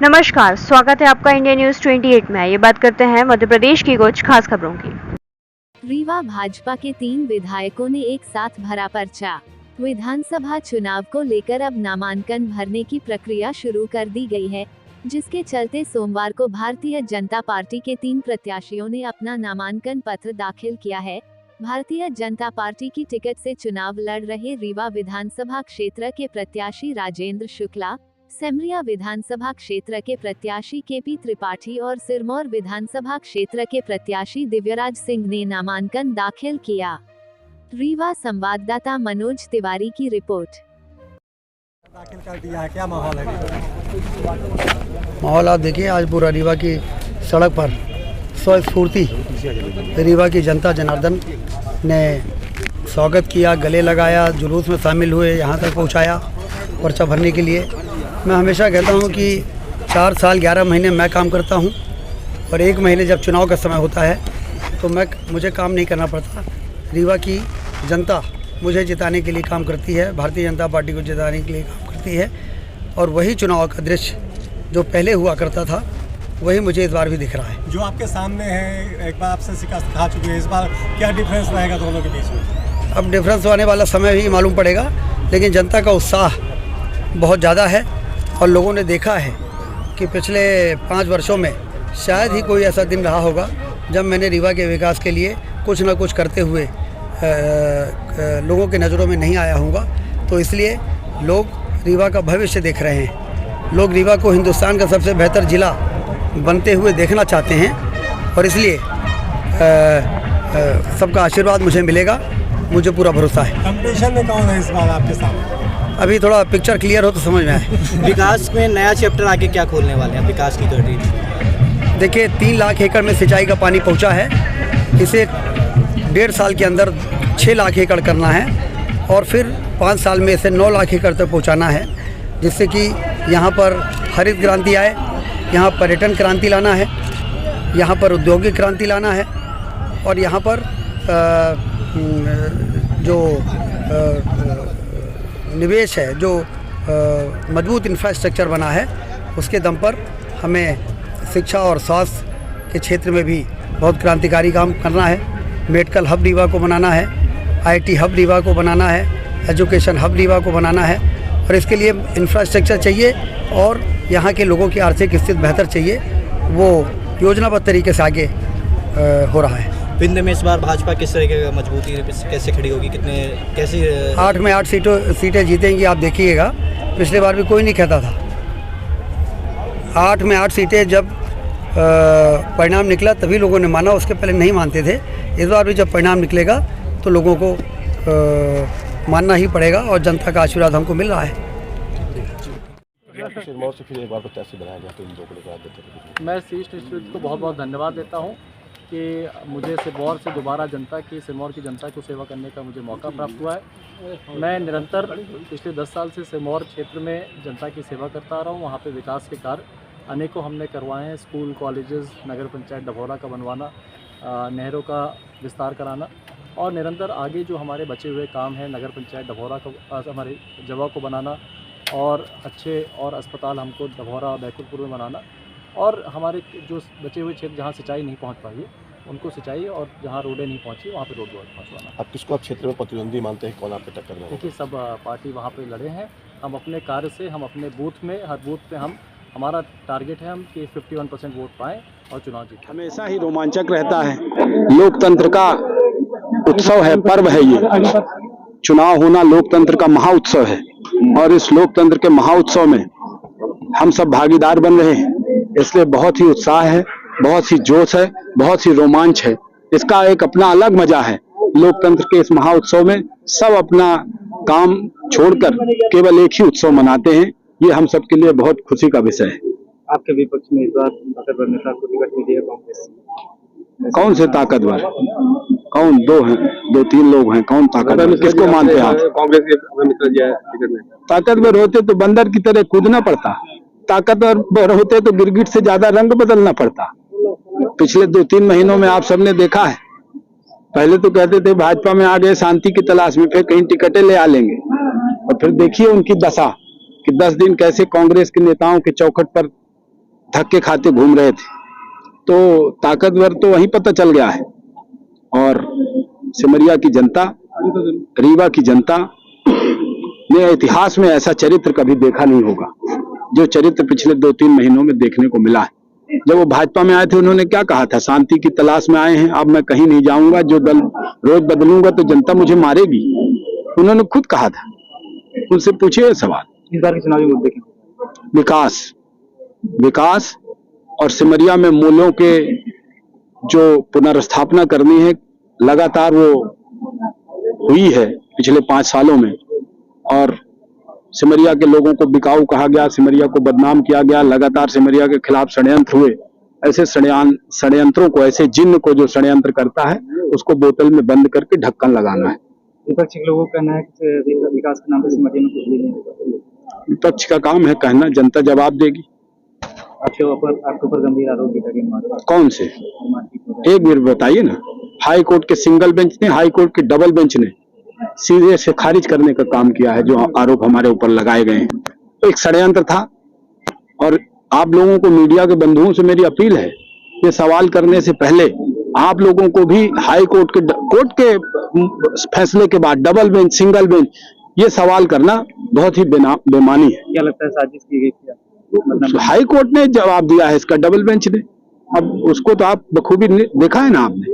नमस्कार, स्वागत है आपका इंडिया न्यूज 28 में। ये बात करते हैं मध्य प्रदेश की कुछ खास खबरों की। रीवा भाजपा के 3 विधायकों ने एक साथ भरा पर्चा। विधानसभा चुनाव को लेकर अब नामांकन भरने की प्रक्रिया शुरू कर दी गई है, जिसके चलते सोमवार को भारतीय जनता पार्टी के 3 प्रत्याशियों ने अपना नामांकन पत्र दाखिल किया है। भारतीय जनता पार्टी की टिकट से चुनाव लड़ रहे रीवा विधानसभा क्षेत्र के प्रत्याशी राजेंद्र शुक्ला, सेमरिया विधानसभा क्षेत्र के प्रत्याशी केपी त्रिपाठी और सिरमौर विधानसभा क्षेत्र के प्रत्याशी दिव्यराज सिंह ने नामांकन दाखिल किया। रीवा संवाददाता मनोज तिवारी की रिपोर्ट। दाखिल कर दिया है, क्या माहौल है? माहौल आप देखिए, आज पूरा रीवा की सड़क पर स्वस्फूर्ति रीवा की जनता जनार्दन ने स्वागत किया, गले लगाया, जुलूस में शामिल हुए, यहाँ तक पहुँचाया पर्चा भरने के लिए। मैं हमेशा कहता हूँ कि 4 साल 11 महीने मैं काम करता हूँ और 1 महीने जब चुनाव का समय होता है तो मुझे काम नहीं करना पड़ता। रीवा की जनता मुझे जिताने के लिए काम करती है, भारतीय जनता पार्टी को जिताने के लिए काम करती है और वही चुनाव का दृश्य जो पहले हुआ करता था वही मुझे इस बार भी दिख रहा है। जो आपके सामने है, एक बार आपसे शिकस्त खा चुकी है, इस बार क्या डिफरेंस रहेगा दोनों के बीच में? अब डिफरेंस आने वाला समय ही मालूम पड़ेगा, लेकिन जनता का उत्साह बहुत ज़्यादा है और लोगों ने देखा है कि पिछले 5 वर्षों में शायद ही कोई ऐसा दिन रहा होगा जब मैंने रीवा के विकास के लिए कुछ ना कुछ करते हुए लोगों के नज़रों में नहीं आया होगा। तो इसलिए लोग रीवा का भविष्य देख रहे हैं, लोग रीवा को हिंदुस्तान का सबसे बेहतर ज़िला बनते हुए देखना चाहते हैं और इसलिए सबका आशीर्वाद मुझे मिलेगा, मुझे पूरा भरोसा है। कंपटीशन में कौन है इस बार आपके सामने? अभी थोड़ा पिक्चर क्लियर हो तो समझ में आए। विकास में नया चैप्टर आगे क्या खोलने वाले हैं विकास की गढ़ी? देखिए, 3 लाख एकड़ में सिंचाई का पानी पहुंचा है, इसे 1.5 साल के अंदर 6 लाख एकड़ करना है और फिर 5 साल में इसे 9 लाख एकड़ तक पहुंचाना है, जिससे कि यहाँ पर हरित क्रांति आए, यहाँ पर्यटन क्रांति लाना है, यहाँ पर औद्योगिक क्रांति लाना है और यहाँ पर जो निवेश है, जो मजबूत इंफ्रास्ट्रक्चर बना है, उसके दम पर हमें शिक्षा और स्वास्थ्य के क्षेत्र में भी बहुत क्रांतिकारी काम करना है। मेडिकल हब रीवा को बनाना है, आईटी हब रीवा को बनाना है, एजुकेशन हब रीवा को बनाना है और इसके लिए इंफ्रास्ट्रक्चर चाहिए और यहाँ के लोगों की आर्थिक स्थिति बेहतर चाहिए। वो योजनाबद्ध तरीके से आगे हो रहा है। विंध्य में इस बार भाजपा किस तरह की मजबूती कैसे खड़ी होगी, कैसे? 8 में 8 सीटें जीतेंगी, आप देखिएगा। पिछले बार भी कोई नहीं कहता था। 8 में 8 सीटें जब परिणाम निकला तभी लोगों ने माना, उसके पहले नहीं मानते थे। इस बार भी जब परिणाम निकलेगा तो लोगों को मानना ही पड़ेगा और जनता का आशीर्वाद हमको मिल रहा है। मैं शीर्ष नेतृत्व को बहुत बहुत धन्यवाद देता हूँ कि मुझे सिरमौर से दोबारा सिरमौर की जनता को सेवा करने का मुझे मौका प्राप्त हुआ है। मैं निरंतर पिछले 10 साल से सिरमौर क्षेत्र में जनता की सेवा करता आ रहा हूँ। वहाँ पे विकास के कार्य अनेकों हमने करवाए हैं, स्कूल, कॉलेजेस, नगर पंचायत डभौरा का बनवाना, नहरों का विस्तार कराना और निरंतर आगे जो हमारे बचे हुए काम हैं, नगर पंचायत डभौरा का हमारे जवा को बनाना और अच्छे और अस्पताल हमको डभौरा बैकुलपुर में बनाना और हमारे जो बचे हुए क्षेत्र जहाँ सिंचाई नहीं पहुँच पाई है उनको सिंचाई और जहाँ रोडें नहीं पहुँची वहाँ पे रोड पहुँचवाना। आप किसको आप क्षेत्र में प्रतिद्वंदी मानते हैं, कौन आपके टक्कर में? देखिए, सब पार्टी वहाँ पे लड़े हैं। हम अपने कार्य से, हम अपने बूथ में, हर बूथ पे हमारा टारगेट है हम कि 51% वोट पाएँ और चुनाव जीतें। हमेशा ही रोमांचक रहता है, लोकतंत्र का उत्सव है, पर्व है ये। चुनाव होना लोकतंत्र का महाउत्सव है और इस लोकतंत्र के महाउत्सव में हम सब भागीदार बन रहे हैं, इसलिए बहुत ही उत्साह है, बहुत ही जोश है, बहुत ही रोमांच है। इसका एक अपना अलग मजा है। लोकतंत्र के इस महाउत्सव में सब अपना काम छोड़कर केवल एक ही उत्सव मनाते हैं, ये हम सब के लिए बहुत खुशी का विषय है। आपके विपक्ष में इस बार ताकतवर नेता को टिकट मिली है कांग्रेस? कौन से ताकतवर? कौन? 2 हैं, 2-3 लोग हैं। कौन ताकतवर? किसको मानते हैं आप? कांग्रेस के मिश्रा जी है टिकट में। ताकतवर होते तो बंदर की तरह कूदना पड़ता, ताकतवर होते तो गिरगिट से ज्यादा रंग बदलना पड़ता। पिछले 2-3 महीनों में आप सबने देखा है, पहले तो कहते थे भाजपा में आ गए शांति की तलाश में, फिर कहीं टिकटें ले आ लेंगे और फिर देखिए उनकी दशा कि 10 दिन कैसे कांग्रेस के नेताओं के चौखट पर धक्के खाते घूम रहे थे। तो ताकतवर तो वहीं पता चल गया है। और सिमरिया की जनता, रीवा की जनता ने इतिहास में ऐसा चरित्र कभी देखा नहीं होगा जो चरित्र पिछले 2-3 महीनों में देखने को मिला है। जब वो भाजपा में आए थे उन्होंने क्या कहा था, शांति की तलाश में आए हैं, अब मैं कहीं नहीं जाऊंगा, जो दल रोज बदलूंगा तो जनता मुझे मारेगी, उन्होंने खुद कहा था। उनसे पूछिए सवाल। इस बार के चुनावी मुद्दे क्या? विकास और सिमरिया में मूल्यों के जो पुनर्स्थापना करनी है, लगातार वो हुई है पिछले 5 सालों में। और सिमरिया के लोगों को बिकाऊ कहा गया, सिमरिया को बदनाम किया गया, लगातार सिमरिया के खिलाफ षड्यंत्र हुए। ऐसे षड्यंत्रों को, ऐसे जिन्न को जो षड्यंत्र करता है उसको बोतल में बंद करके ढक्कन लगाना है। विपक्ष के लोगों का कहना है कि विकास के नाम पर सिमरिया में कुछ भी नहीं होगा। विपक्ष का काम है कहना, जनता जवाब देगी। आपके ऊपर गंभीर आरोप लगे। कौन से? एक बार बताइए ना। हाई कोर्ट के सिंगल बेंच ने, हाई कोर्ट के डबल बेंच ने सीधे से खारिज करने का काम किया है जो आरोप हमारे ऊपर लगाए गए हैं। तो एक षड्यंत्र था। और आप लोगों को, मीडिया के बंधुओं से मेरी अपील है, ये सवाल करने से पहले आप लोगों को भी हाई कोर्ट के फैसले के बाद डबल बेंच, सिंगल बेंच, ये सवाल करना बहुत ही बेमानी है। क्या लगता है साजिश की गई थी? हाई कोर्ट ने जवाब दिया है इसका, डबल बेंच ने। अब उसको तो आप बखूबी देखा है ना आपने।